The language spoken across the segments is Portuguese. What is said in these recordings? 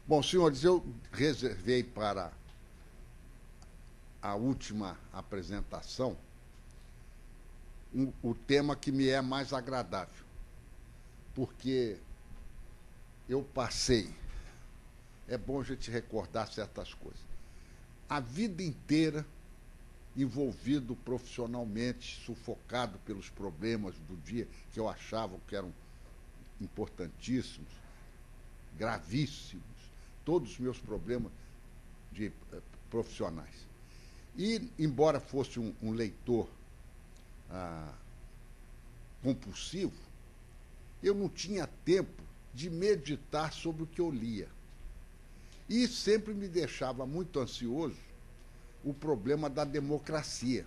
Bom, senhores, eu reservei para a última apresentação o tema que me é mais agradável, porque eu passei, é bom a gente recordar certas coisas, a vida inteira envolvido profissionalmente, sufocado pelos problemas do dia, que eu achava que eram importantíssimos, gravíssimos, todos os meus problemas profissionais. E, embora fosse um leitor compulsivo, eu não tinha tempo de meditar sobre o que eu lia. E sempre me deixava muito ansioso o problema da democracia.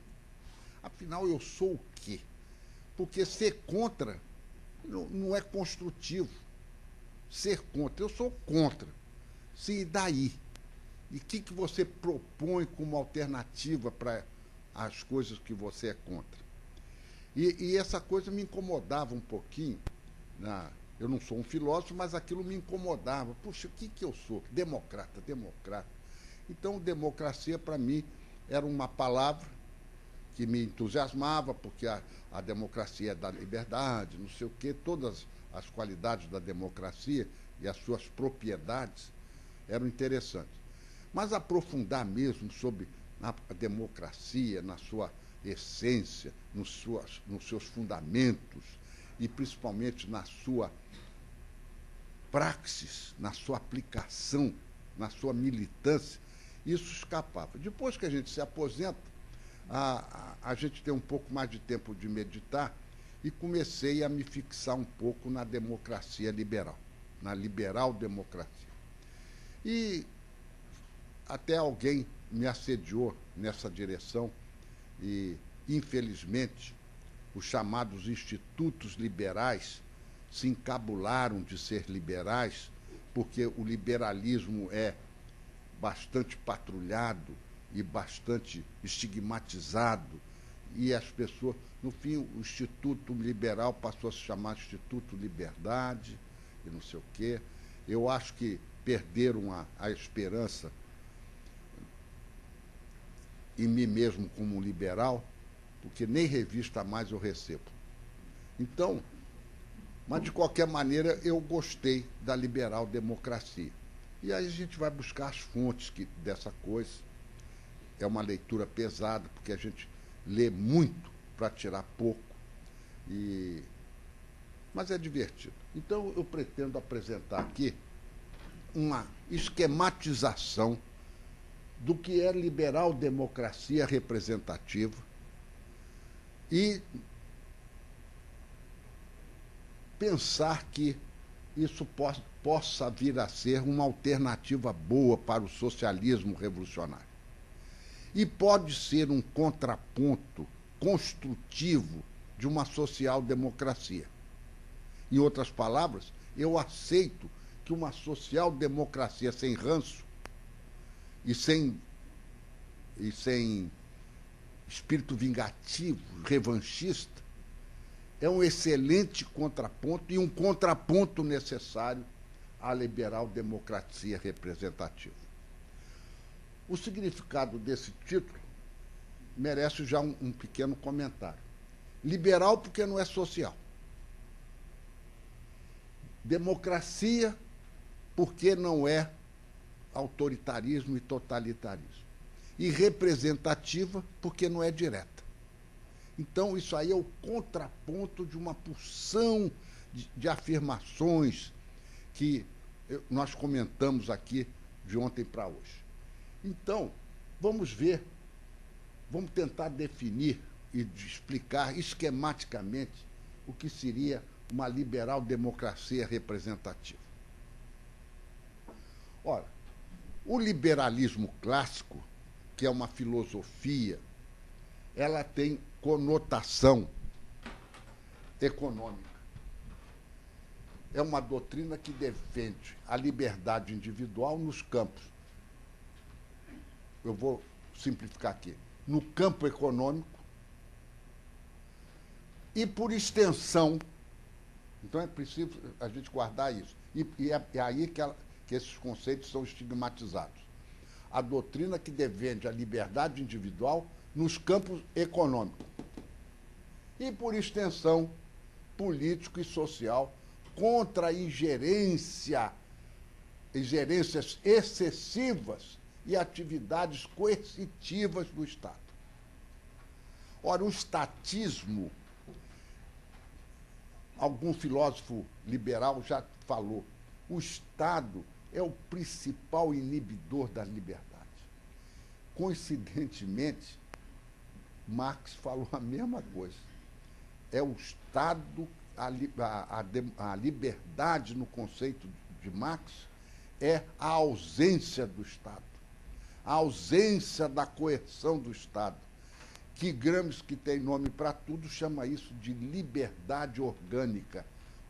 Afinal, eu sou o quê? Porque ser contra não é construtivo. Ser contra, eu sou contra. Sim, e daí? E o que você propõe como alternativa para as coisas que você é contra? E essa coisa me incomodava um pouquinho. Eu não sou um filósofo, mas aquilo me incomodava. Puxa, o que eu sou? Democrata. Então, democracia, para mim, era uma palavra que me entusiasmava, porque a democracia é da liberdade, não sei o quê, todas as qualidades da democracia e as suas propriedades eram interessantes. Mas aprofundar mesmo sobre a democracia, na sua essência, nos seus fundamentos e principalmente na sua praxis, na sua aplicação, na sua militância, isso escapava. Depois que a gente se aposenta, a gente tem um pouco mais de tempo de meditar e comecei a me fixar um pouco na democracia liberal, na liberal democracia. E até alguém me assediou nessa direção e, infelizmente, os chamados institutos liberais se encabularam de ser liberais, porque o liberalismo é bastante patrulhado e bastante estigmatizado, e as pessoas, no fim, o Instituto Liberal passou a se chamar Instituto Liberdade e não sei o quê. Eu acho que perderam a esperança em mim mesmo como um liberal, porque nem revista mais eu recebo. Então, mas de qualquer maneira eu gostei da liberal democracia. E aí a gente vai buscar as fontes dessa coisa. É uma leitura pesada, porque a gente lê muito para tirar pouco, mas é divertido. Então eu pretendo apresentar aqui uma esquematização do que é liberal democracia representativa e pensar que isso possa vir a ser uma alternativa boa para o socialismo revolucionário. E pode ser um contraponto construtivo de uma social-democracia. Em outras palavras, eu aceito que uma social-democracia sem ranço e sem espírito vingativo, revanchista, é um excelente contraponto e um contraponto necessário à liberal democracia representativa. O significado desse título merece já um pequeno comentário. Liberal porque não é social. Democracia porque não é autoritarismo e totalitarismo. E representativa porque não é direta. Então, isso aí é o contraponto de uma porção de afirmações que nós comentamos aqui de ontem para hoje. Então, vamos tentar definir e explicar esquematicamente o que seria uma liberal democracia representativa. Ora, o liberalismo clássico, que é uma filosofia, ela tem conotação econômica. É uma doutrina que defende a liberdade individual nos campos. Eu vou simplificar aqui. No campo econômico e, por extensão, então é preciso a gente guardar isso. E é aí que que esses conceitos são estigmatizados. A doutrina que defende a liberdade individual nos campos econômico e, por extensão, político e social, contra a ingerências excessivas e atividades coercitivas do Estado. Ora, o estatismo, algum filósofo liberal já falou, o Estado é o principal inibidor da liberdade. Coincidentemente, Marx falou a mesma coisa. É o Estado, a liberdade no conceito de Marx é a ausência do Estado, a ausência da coerção do Estado, que Gramsci, que tem nome para tudo, chama isso de liberdade orgânica.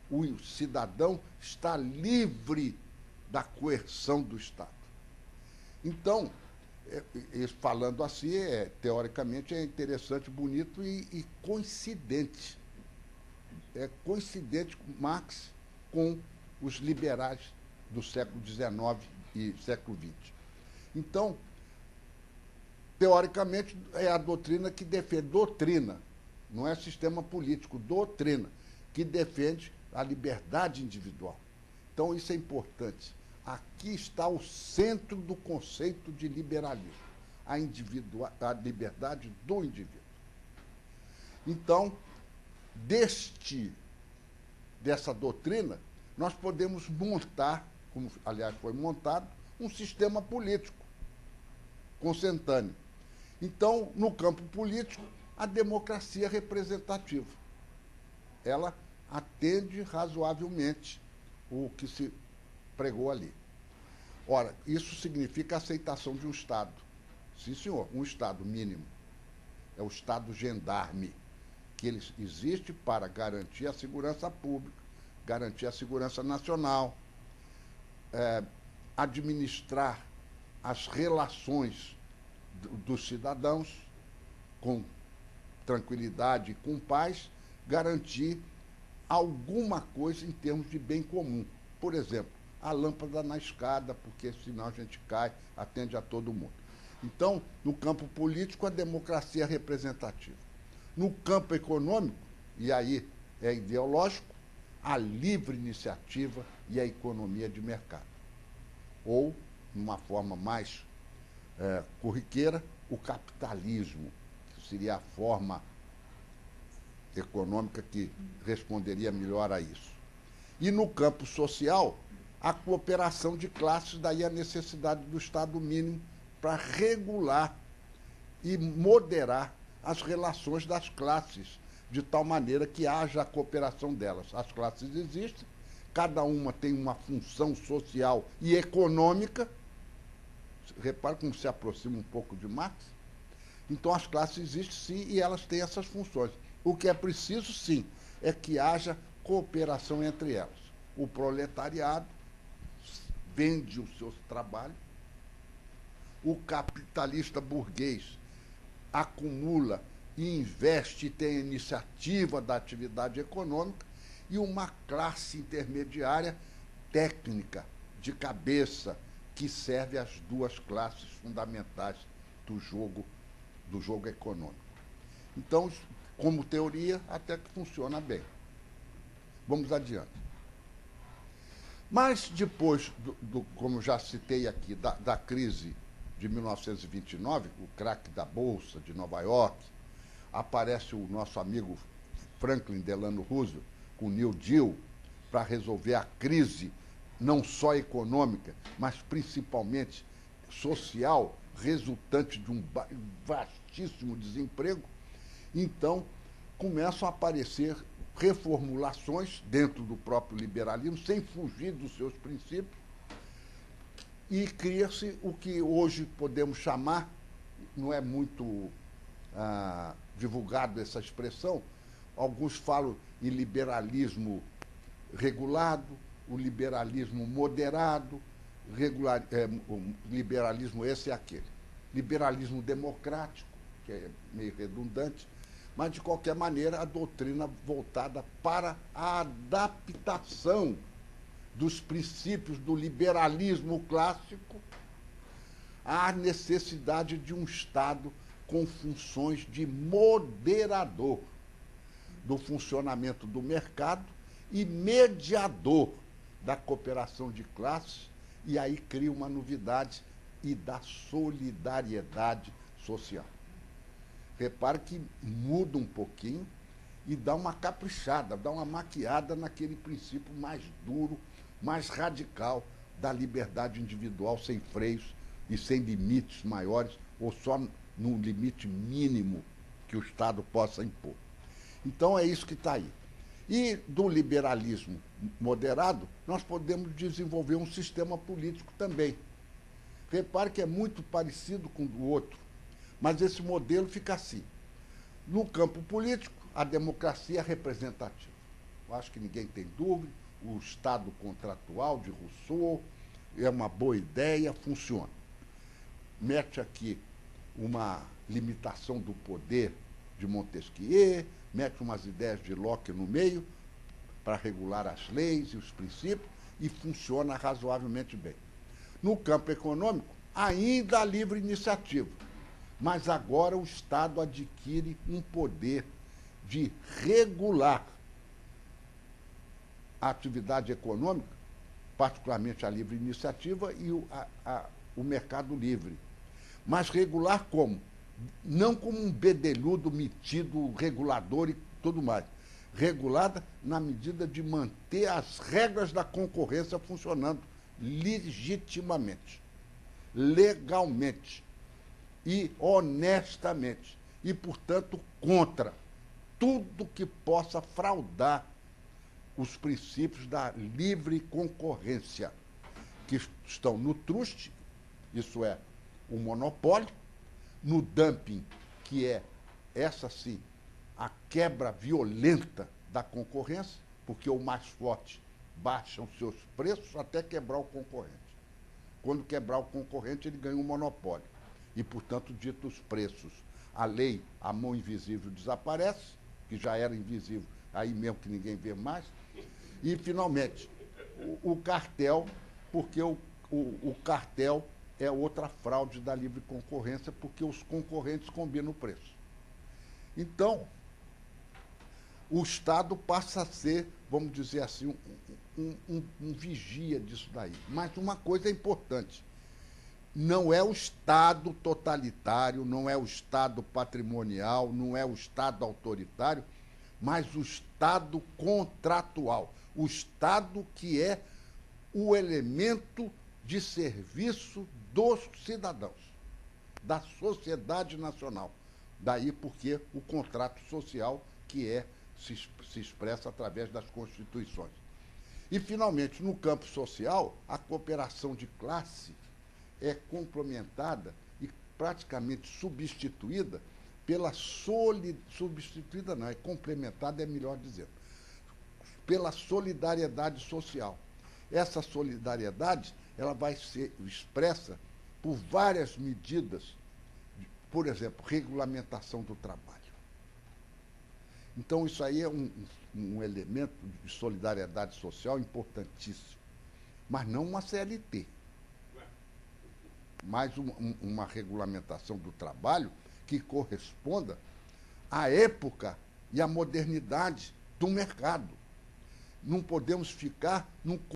O cidadão está livre da coerção do Estado. Então, falando assim, teoricamente é interessante, bonito e coincidente. É coincidente Marx com os liberais do século XIX e século XX. Então, teoricamente, é a doutrina que defende, doutrina, não é sistema político, doutrina, que defende a liberdade individual. Então, isso é importante. Aqui está o centro do conceito de liberalismo, a liberdade do indivíduo. Então, dessa doutrina, nós podemos montar, como aliás foi montado, um sistema político consentâneo. Então, no campo político, a democracia representativa. Ela atende razoavelmente o que se pregou ali. Ora, isso significa a aceitação de um Estado. Sim, senhor, um Estado mínimo. É o Estado gendarme, que ele existe para garantir a segurança pública, garantir a segurança nacional, administrar as relações dos cidadãos com tranquilidade e com paz, garantir alguma coisa em termos de bem comum. Por exemplo, a lâmpada na escada, porque senão a gente cai, atende a todo mundo. Então, no campo político, a democracia é representativa. No campo econômico, e aí é ideológico, a livre iniciativa e a economia de mercado. Ou, numa forma mais corriqueira, o capitalismo, que seria a forma econômica que responderia melhor a isso. E no campo social, a cooperação de classes, daí a necessidade do Estado mínimo para regular e moderar as relações das classes, de tal maneira que haja a cooperação delas. As classes existem, cada uma tem uma função social e econômica. Repare como se aproxima um pouco de Marx. Então, as classes existem, sim, e elas têm essas funções. O que é preciso, sim, é que haja cooperação entre elas. O proletariado vende o seu trabalho, o capitalista burguês acumula e investe e tem a iniciativa da atividade econômica, e uma classe intermediária técnica, de cabeça, que serve às duas classes fundamentais do jogo econômico. Então, como teoria, até que funciona bem. Vamos adiante. Mas depois, como já citei aqui, da crise de 1929, o craque da Bolsa de Nova York, aparece o nosso amigo Franklin Delano Roosevelt com o New Deal para resolver a crise não só econômica, mas principalmente social, resultante de um vastíssimo desemprego. Então, começam a aparecer reformulações dentro do próprio liberalismo, sem fugir dos seus princípios, e cria-se o que hoje podemos chamar, não é muito divulgado essa expressão, alguns falam em liberalismo regulado, o liberalismo moderado, liberalismo esse e aquele. Liberalismo democrático, que é meio redundante, mas, de qualquer maneira, a doutrina voltada para a adaptação dos princípios do liberalismo clássico à necessidade de um Estado com funções de moderador do funcionamento do mercado e mediador da cooperação de classes, e aí cria uma novidade e da solidariedade social. Repare que muda um pouquinho e dá uma caprichada, dá uma maquiada naquele princípio mais duro, mais radical da liberdade individual sem freios e sem limites maiores, ou só num limite mínimo que o Estado possa impor. Então é isso que está aí. E do liberalismo moderado, nós podemos desenvolver um sistema político também. Repare que é muito parecido com o outro, mas esse modelo fica assim. No campo político, a democracia é representativa. Eu acho que ninguém tem dúvida, o Estado contratual de Rousseau é uma boa ideia, funciona. Mete aqui uma limitação do poder de Montesquieu, mete umas ideias de Locke no meio para regular as leis e os princípios e funciona razoavelmente bem. No campo econômico, ainda há livre iniciativa, mas agora o Estado adquire um poder de regular a atividade econômica, particularmente a livre iniciativa e o mercado livre. Mas regular como? Não como um bedelhudo metido, regulador e tudo mais. Regulada na medida de manter as regras da concorrência funcionando legitimamente, legalmente e honestamente. E, portanto, contra tudo que possa fraudar os princípios da livre concorrência, que estão no truste, isso é, o monopólio, no dumping, que é, essa sim, a quebra violenta da concorrência, porque o mais forte baixa os seus preços até quebrar o concorrente. Quando quebrar o concorrente, ele ganha um monopólio. E, portanto, dita os preços. A lei, a mão invisível desaparece, que já era invisível, aí mesmo que ninguém vê mais. E, finalmente, o cartel, porque o cartel é outra fraude da livre concorrência, porque os concorrentes combinam o preço. Então, o Estado passa a ser, vamos dizer assim, um vigia disso daí. Mas uma coisa é importante, não é o Estado totalitário, não é o Estado patrimonial, não é o Estado autoritário, mas o Estado contratual, o Estado que é o elemento de serviço dos cidadãos, da sociedade nacional. Daí porque o contrato social que se expressa através das constituições. E, finalmente, no campo social, a cooperação de classe é complementada e praticamente substituída pela substituída não, é complementada, é melhor dizer, pela solidariedade social. Essa solidariedade ela vai ser expressa por várias medidas, por exemplo, regulamentação do trabalho. Então, isso aí é um elemento de solidariedade social importantíssimo, mas não uma CLT, mas uma regulamentação do trabalho que corresponda à época e à modernidade do mercado. Não podemos ficar num